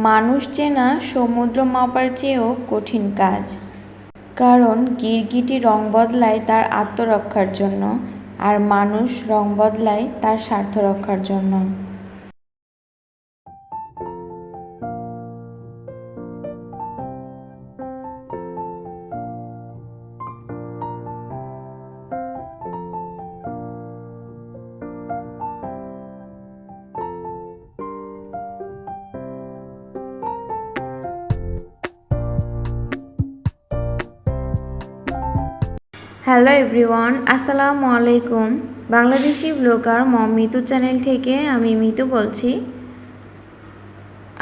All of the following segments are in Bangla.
মানুষ চেনা সমুদ্র মাপার চেয়েও কঠিন কাজ। কারণ গিরগিটি রং বদলায় তার আত্মরক্ষার জন্য, আর মানুষ রং বদলায় তার স্বার্থ রক্ষার জন্য। হ্যালো এভরিওয়ান, আসসালামু আলাইকুম। বাংলাদেশি ব্লগার মিতু চ্যানেল থেকে আমি মিতু বলছি।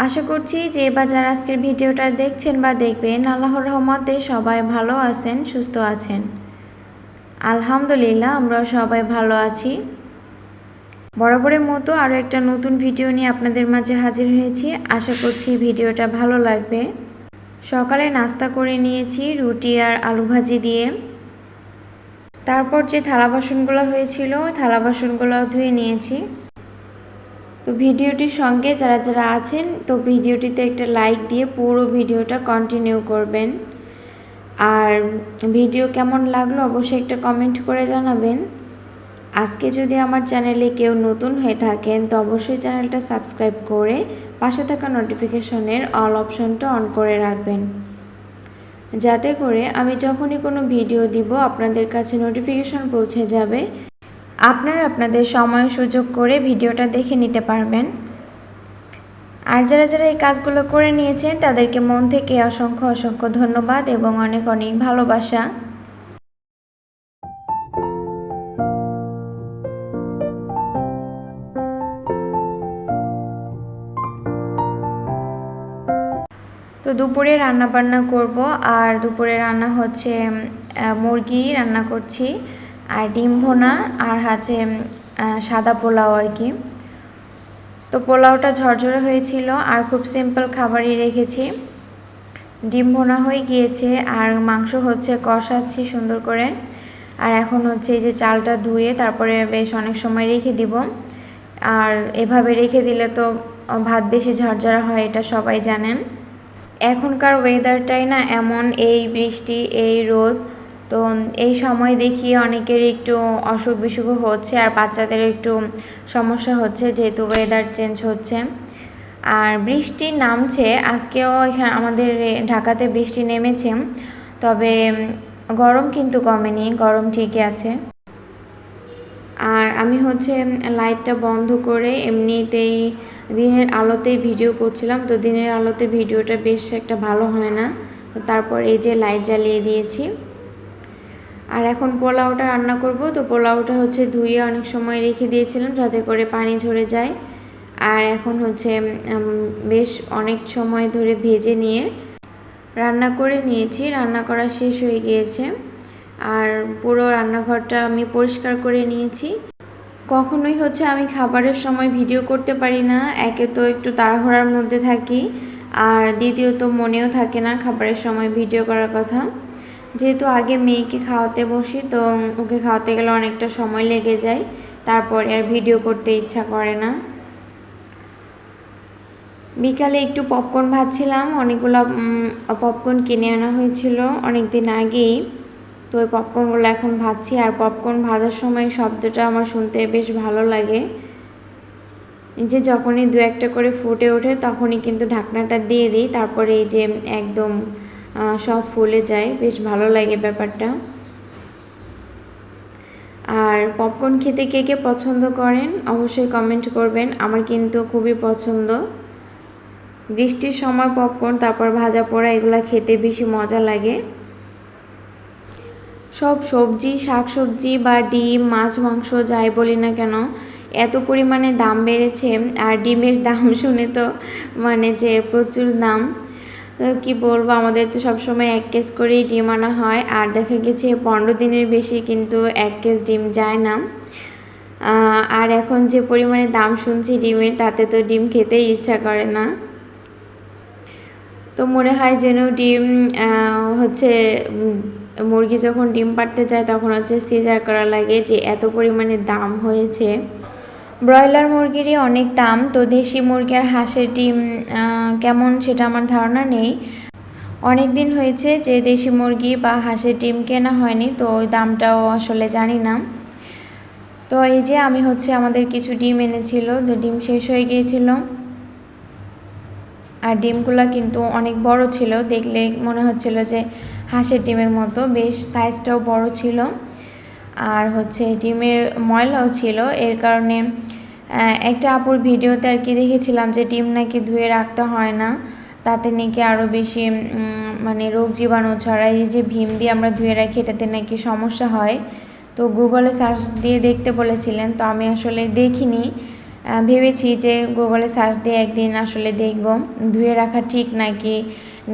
আশা করছি যে বা যারা আজকের ভিডিওটা দেখছেন বা দেখবেন, আল্লাহর রহমতে সবাই ভালো আছেন, সুস্থ আছেন। আলহামদুলিল্লাহ, আমরা সবাই ভালো আছি। বরাবরের মতো আরও একটা নতুন ভিডিও নিয়ে আপনাদের মাঝে হাজির হয়েছি। আশা করছি ভিডিওটা ভালো লাগবে। সকালে নাস্তা করে নিয়েছি রুটি আর আলু ভাজি দিয়ে। তারপর যে থালা বাসনগুলো হয়েছিল ওই থালা বাসনগুলো ধুয়ে নিয়েছি। তো ভিডিওটির সঙ্গে যারা যারা আছেন, তো ভিডিওটিতে একটা লাইক দিয়ে পুরো ভিডিওটা কন্টিনিউ করবেন। আর ভিডিও কেমন লাগলো অবশ্যই একটা কমেন্ট করে জানাবেন। আজকে যদি আমার চ্যানেলে কেউ নতুন হয়ে থাকেন তো অবশ্যই চ্যানেলটা সাবস্ক্রাইব করে পাশে থাকা নোটিফিকেশনের অল অপশনটা অন করে রাখবেন, যাতে করে আমি যখনই কোনো ভিডিও দিব আপনাদের কাছে নোটিফিকেশন পৌঁছে যাবে। আপনারা আপনাদের সময় সুযোগ করে ভিডিওটা দেখে নিতে পারবেন। আর যারা যারা এই কাজগুলো করে নিয়েছেন তাদেরকে মন থেকে অসংখ্য অসংখ্য ধন্যবাদ এবং অনেক অনেক ভালোবাসা। তো দুপুরে রান্না বান্না করব, আর দুপুরে রান্না হচ্ছে মুরগি রান্না করছি, আর ডিম ভোনা, আর আছে সাদা পোলাও আর কি। তো পোলাওটা ঝরঝরে হয়েছিল আর খুব সিম্পল খাবারই রেখেছি। ডিম ভোনা হয়ে গিয়েছে আর মাংস হচ্ছে কষাচ্ছি সুন্দর করে। আর এখন হচ্ছে এই যে চালটা ধুয়ে তারপরে বেশ অনেক সময় রেখে দিব। আর এভাবে রেখে দিলে তো ভাত বেশি ঝরঝরা হয়, এটা সবাই জানেন। এখনকার ওয়েদারটাই না এমন, এই বৃষ্টি এই রোদ, তো এই সময় দেখি অনেকের একটু অসুখ বিসুখ হচ্ছে আর বাচ্চাদের একটু সমস্যা হচ্ছে, যেহেতু ওয়েদার চেঞ্জ হচ্ছে। আর বৃষ্টি নামছে, আজকেও এখানে আমাদের ঢাকাতে বৃষ্টি নেমেছে, তবে গরম কিন্তু কমেনি, গরম ঠিকই আছে। আর আমি হচ্ছে লাইটটা বন্ধ করে এমনিতেই দিনের আলোতেই ভিডিও করছিলাম। তো দিনের আলোতে ভিডিওটা বেশ একটা ভালো হয় না, তারপর এই যে লাইট জ্বালিয়ে দিয়েছি। আর এখন পোলাওটা রান্না করব। তো পোলাওটা হচ্ছে ধুয়ে অনেক সময় রেখে দিয়েছিলাম যাতে করে পানি ঝরে যায়। আর এখন হচ্ছে বেশ অনেক সময় ধরে ভেজে নিয়ে রান্না করে নিয়েছি। রান্না করা শেষ হয়ে গিয়েছে আর পুরো রান্নাঘরটা আমি পরিষ্কার করে নিয়েছি। কখনোই হচ্ছে আমি খাবারের সময় ভিডিও করতে পারি না, একে তো একটু তাড়াহুড়ার মধ্যে থাকি, আর দ্বিতীয়ত মনেও থাকে না খাবারের সময় ভিডিও করার কথা। যেহেতু আগে মেয়েকে খাওয়াতে বসি, তো ওকে খাওয়াতে গেলে অনেকটা সময় লেগে যায়, তারপরে আর ভিডিও করতে ইচ্ছা করে না। বিকালে একটু পপকর্ন ভাজছিলাম, অনেকগুলো পপকর্ন কিনে আনা হয়েছিল অনেক দিন আগেই। তো ওই পপকর্নগুলো এখন ভাজছি, আর পপকর্ন ভাজার সময় শব্দটা আমার শুনতে বেশ ভালো লাগে। যে যখনই দু একটা করে ফুটে ওঠে তখনই কিন্তু ঢাকনাটা দিয়ে দিই, তারপরে এই যে একদম সব ফুলে যায়, বেশ ভালো লাগে ব্যাপারটা। আর পপকর্ন খেতে কে কে পছন্দ করেন অবশ্যই কমেন্ট করবেন, আমার কিন্তু খুবই পছন্দ। বৃষ্টির সময় পপকর্ন, তারপর ভাজা পোড়া, এগুলো খেতে বেশি মজা লাগে। সব সবজি, শাকসবজি বা ডিম, মাছ, মাংস যাই বলি না কেন, এত পরিমাণে দাম বেড়েছে। আর ডিমের দাম শুনে তো মানে যে প্রচুর দাম, কি বলবো, আমাদের তো সবসময় 1 কেজ করেই ডিম আনা হয়, আর দেখা গেছে 15 দিনের বেশি কিন্তু 1 কেজ ডিম যায় না। আর এখন যে পরিমাণে দাম শুনছি ডিমের, তাতে তো ডিম খেতেই ইচ্ছা করে না। তো মনে হয় যেন ডিম হচ্ছে মুরগি যখন ডিম পাড়তে যায় তখন হচ্ছে সিজার করা লাগে, যে এত পরিমাণে দাম হয়েছে। ব্রয়লার মুরগিরই অনেক দাম, তো দেশি মুরগি আর হাঁসের ডিম কেমন সেটা আমার ধারণা নেই। অনেক দিন হয়েছে যে দেশি মুরগি বা হাঁসের ডিম কেনা হয়নি, তো ওই দামটাও আসলে জানি না। তো এই যে আমি আমাদের কিছু ডিম এনেছিল, তো ডিম শেষ হয়ে গিয়েছিল। আর ডিমগুলো কিন্তু অনেক বড় ছিল, দেখলে মনে হচ্ছিল যে হাঁসের ডিমের মতো, বেশ সাইজটাও বড় ছিল। আর ডিমের ময়লাও ছিল, এর কারণে একটা আপুর ভিডিওতে আর কি দেখেছিলাম যে ডিম নাকি ধুয়ে রাখতে হয় না, তাতে নাকি আরও বেশি মানে রোগ জীবাণু ছড়ায়। এই যে ভীম দিয়ে আমরা ধুয়ে রাখি, এটাতে নাকি সমস্যা হয়। তো গুগলে সার্চ দিয়ে দেখতে বলেছিলেন, তো আমি আসলে দেখিনি, ভেবেছি যে গুগলে সার্চ দিয়ে একদিন আসলে দেখব ধুয়ে রাখা ঠিক নাকি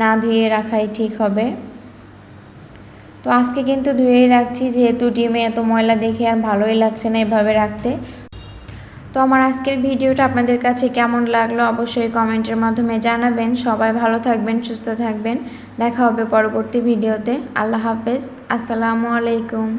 না ধুয়ে রাখাই ঠিক হবে। তো আজকে কিন্তু ধুয়েই রাখছি, যেহেতু ডিমে এত ময়লা দেখে আর ভালোই লাগছে না এভাবে রাখতে। তো আমার আজকের ভিডিওটা আপনাদের কাছে কেমন লাগলো অবশ্যই কমেন্টের মাধ্যমে জানাবেন। সবাই ভালো থাকবেন, সুস্থ থাকবেন। দেখা হবে পরবর্তী ভিডিওতে। আল্লাহ হাফেজ, আসসালামু আলাইকুম।